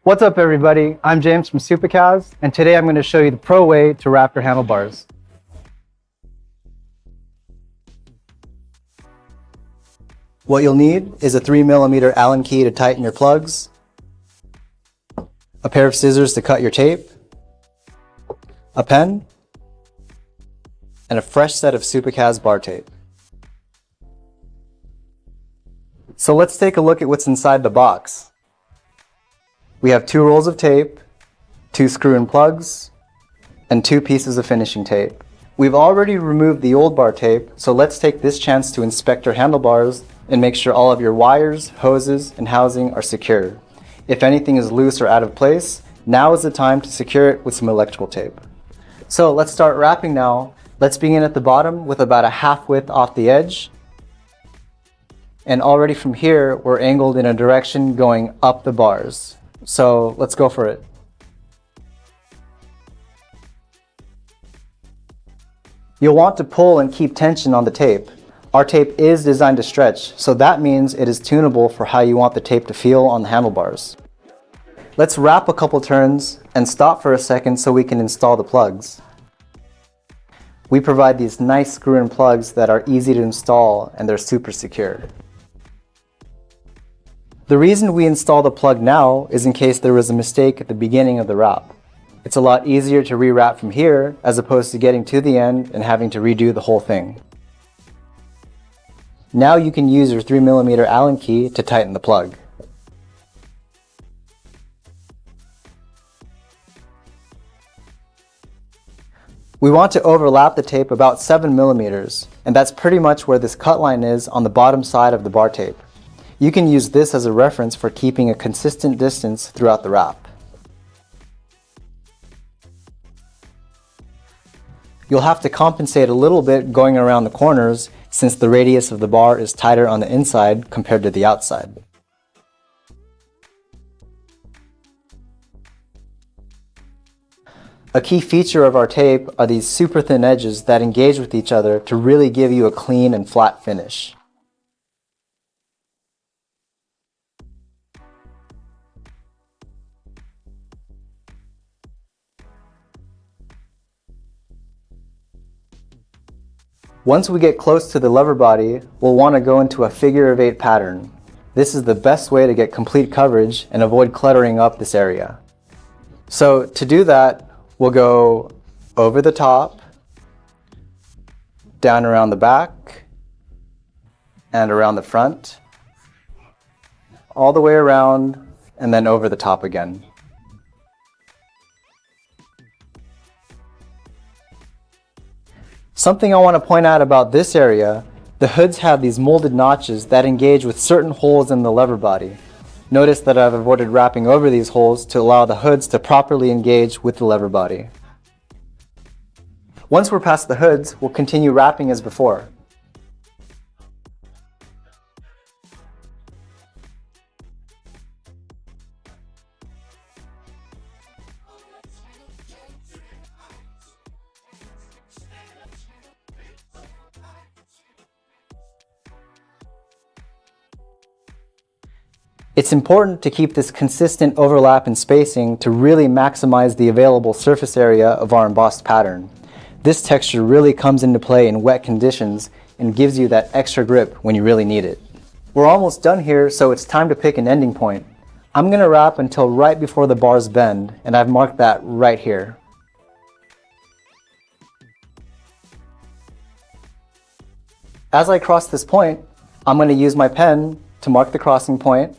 What's up everybody, I'm James from Supercaz, and today I'm going to show you the pro way to wrap your handlebars. What you'll need is a 3mm Allen key to tighten your plugs, a pair of scissors to cut your tape, a pen, and a fresh set of Supercaz bar tape. So let's take a look at what's inside the box. We have 2 rolls of tape, 2 screw-in plugs, and 2 pieces of finishing tape. We've already removed the old bar tape, so let's take this chance to inspect your handlebars and make sure all of your wires, hoses, and housing are secure. If anything is loose or out of place, now is the time to secure it with some electrical tape. So let's start wrapping now. Let's begin at the bottom with about a half width off the edge. And already from here, we're angled in a direction going up the bars. So let's go for it. You'll want to pull and keep tension on the tape. Our tape is designed to stretch, so that means it is tunable for how you want the tape to feel on the handlebars. Let's wrap a couple turns and stop for a second so we can install the plugs. We provide these nice screw-in plugs that are easy to install and they're super secure. The reason we install the plug now is in case there was a mistake at the beginning of the wrap. It's a lot easier to rewrap from here as opposed to getting to the end and having to redo the whole thing. Now you can use your 3mm Allen key to tighten the plug. We want to overlap the tape about 7mm, and that's pretty much where this cut line is on the bottom side of the bar tape. You can use this as a reference for keeping a consistent distance throughout the wrap. You'll have to compensate a little bit going around the corners since the radius of the bar is tighter on the inside compared to the outside. A key feature of our tape are these super thin edges that engage with each other to really give you a clean and flat finish. Once we get close to the lever body, we'll want to go into a figure of 8 pattern. This is the best way to get complete coverage and avoid cluttering up this area. So to do that, we'll go over the top, down around the back, and around the front, all the way around, and then over the top again. Something I want to point out about this area, the hoods have these molded notches that engage with certain holes in the lever body. Notice that I've avoided wrapping over these holes to allow the hoods to properly engage with the lever body. Once we're past the hoods, we'll continue wrapping as before. It's important to keep this consistent overlap and spacing to really maximize the available surface area of our embossed pattern. This texture really comes into play in wet conditions and gives you that extra grip when you really need it. We're almost done here, so it's time to pick an ending point. I'm going to wrap until right before the bars bend, and I've marked that right here. As I cross this point, I'm going to use my pen to mark the crossing point.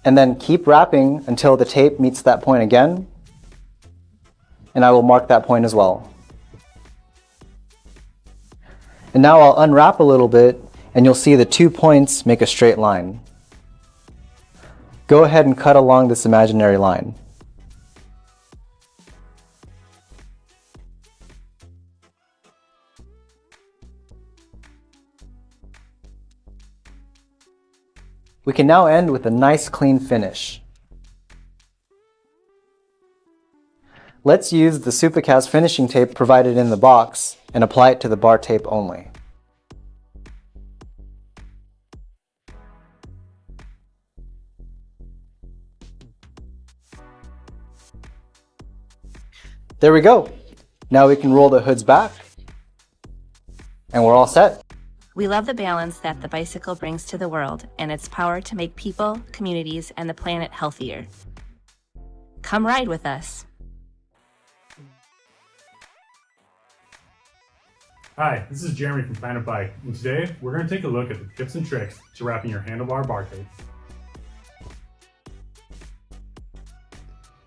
And then keep wrapping until the tape meets that point again, and I will mark that point as well. And now I'll unwrap a little bit, and you'll see the 2 points make a straight line. Go ahead and cut along this imaginary line. We can now end with a nice clean finish. Let's use the Supercaz finishing tape provided in the box and apply it to the bar tape only. There we go. Now we can roll the hoods back and we're all set. We love the balance that the bicycle brings to the world and its power to make people, communities, and the planet healthier. Come ride with us. Hi, this is Jeremy from Planet Bike, and today we're going to take a look at the tips and tricks to wrapping your handlebar bar tape.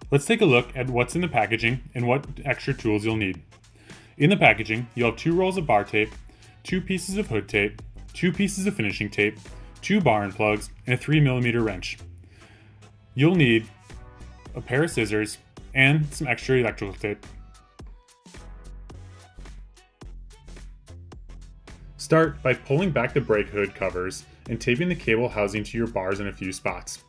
Let's take a look at what's in the packaging and what extra tools you'll need. In the packaging, you'll have 2 rolls of bar tape, 2 pieces of hood tape, 2 pieces of finishing tape, 2 bar and plugs, and a 3mm wrench. You'll need a pair of scissors and some extra electrical tape. Start by pulling back the brake hood covers and taping the cable housing to your bars in a few spots.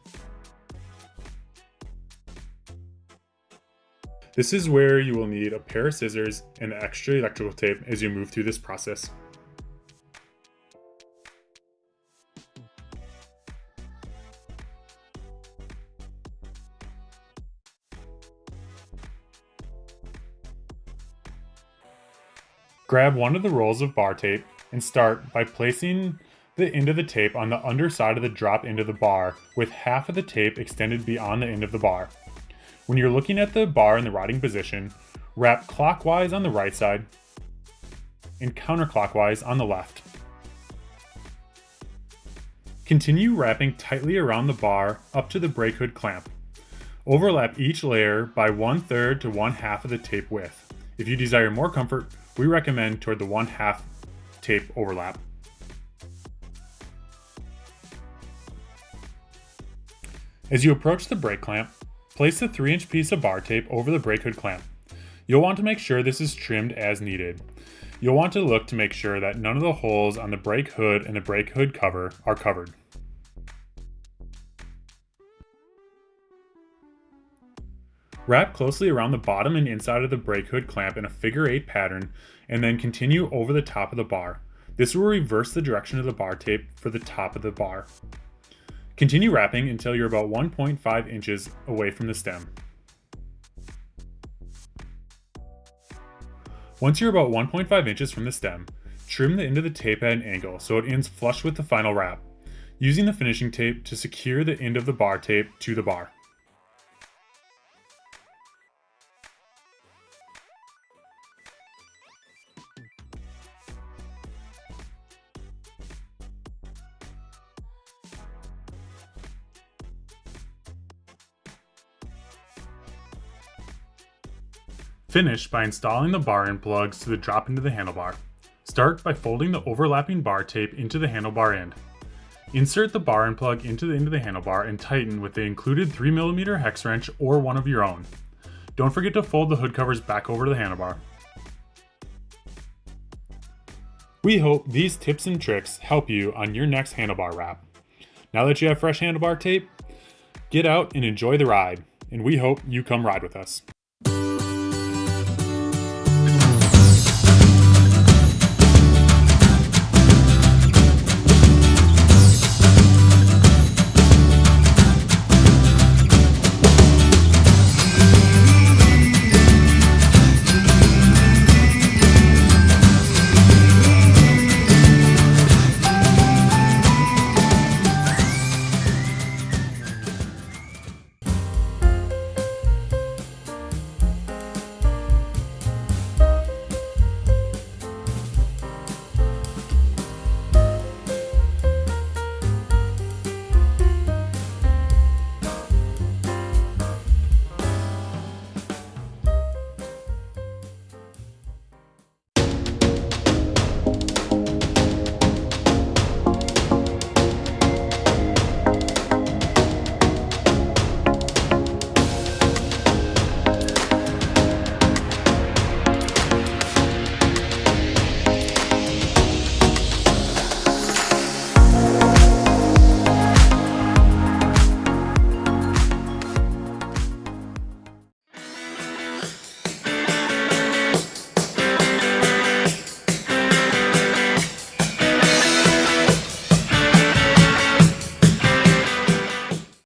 This is where you will need a pair of scissors and extra electrical tape as you move through this process. Grab one of the rolls of bar tape and start by placing the end of the tape on the underside of the drop end of the bar with half of the tape extended beyond the end of the bar. When you're looking at the bar in the riding position, wrap clockwise on the right side and counterclockwise on the left. Continue wrapping tightly around the bar up to the brake hood clamp. Overlap each layer by 1/3 to 1/2 of the tape width. If you desire more comfort, we recommend toward the 1/2 tape overlap. As you approach the brake clamp, place the 3-inch piece of bar tape over the brake hood clamp. You'll want to make sure this is trimmed as needed. You'll want to look to make sure that none of the holes on the brake hood and the brake hood cover are covered. Wrap closely around the bottom and inside of the brake hood clamp in a figure-8 pattern and then continue over the top of the bar. This will reverse the direction of the bar tape for the top of the bar. Continue wrapping until you're about 1.5 inches away from the stem. Once you're about 1.5 inches from the stem, trim the end of the tape at an angle so it ends flush with the final wrap, using the finishing tape to secure the end of the bar tape to the bar. Finish by installing the bar end plugs to the drop into the handlebar. Start by folding the overlapping bar tape into the handlebar end. Insert the bar end plug into the end of the handlebar and tighten with the included 3mm hex wrench or one of your own. Don't forget to fold the hood covers back over the handlebar. We hope these tips and tricks help you on your next handlebar wrap. Now that you have fresh handlebar tape, get out and enjoy the ride, and we hope you come ride with us.